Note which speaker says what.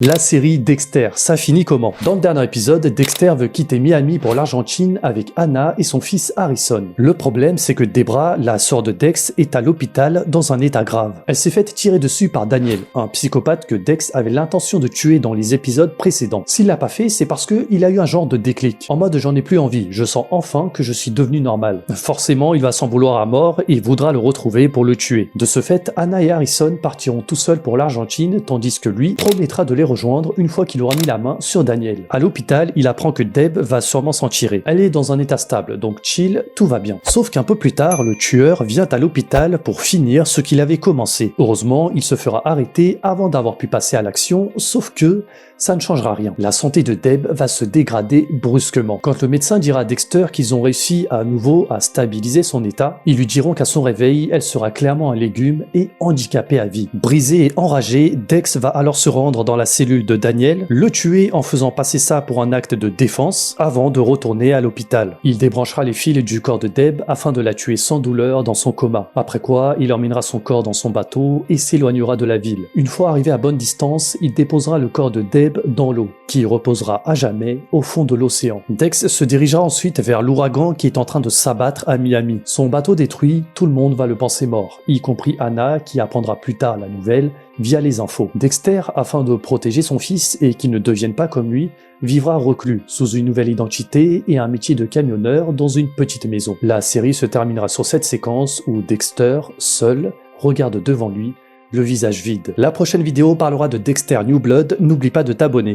Speaker 1: La série Dexter, ça finit comment? Dans le dernier épisode, Dexter veut quitter Miami pour l'Argentine avec Anna et son fils Harrison. Le problème, c'est que Debra, la sœur de Dex, est à l'hôpital dans un état grave. Elle s'est faite tirer dessus par Daniel, un psychopathe que Dex avait l'intention de tuer dans les épisodes précédents. S'il l'a pas fait, c'est parce qu'il a eu un genre de déclic. En mode j'en ai plus envie, je sens enfin que je suis devenu normal. Forcément, il va s'en vouloir à mort et voudra le retrouver pour le tuer. De ce fait, Anna et Harrison partiront tout seuls pour l'Argentine, tandis que lui promettra de les rejoindre une fois qu'il aura mis la main sur Daniel. À l'hôpital, il apprend que Deb va sûrement s'en tirer. Elle est dans un état stable, donc chill, tout va bien. Sauf qu'un peu plus tard, le tueur vient à l'hôpital pour finir ce qu'il avait commencé. Heureusement, il se fera arrêter avant d'avoir pu passer à l'action, sauf que ça ne changera rien. La santé de Deb va se dégrader brusquement. Quand le médecin dira à Dexter qu'ils ont réussi à nouveau à stabiliser son état, ils lui diront qu'à son réveil, elle sera clairement un légume et handicapée à vie. Brisé et enragé, Dex va alors se rendre dans la cellule de Daniel, le tuer en faisant passer ça pour un acte de défense avant de retourner à l'hôpital. Il débranchera les fils du corps de Deb afin de la tuer sans douleur dans son coma. Après quoi, il emmènera son corps dans son bateau et s'éloignera de la ville. Une fois arrivé à bonne distance, il déposera le corps de Deb dans l'eau, qui reposera à jamais au fond de l'océan. Dex se dirigera ensuite vers l'ouragan qui est en train de s'abattre à Miami. Son bateau détruit, tout le monde va le penser mort, y compris Anna qui apprendra plus tard la nouvelle via les infos. Dexter, afin de protéger son fils et qu'il ne devienne pas comme lui, vivra reclus sous une nouvelle identité et un métier de camionneur dans une petite maison. La série se terminera sur cette séquence où Dexter, seul, regarde devant lui, le visage vide. La prochaine vidéo parlera de Dexter New Blood, n'oublie pas de t'abonner.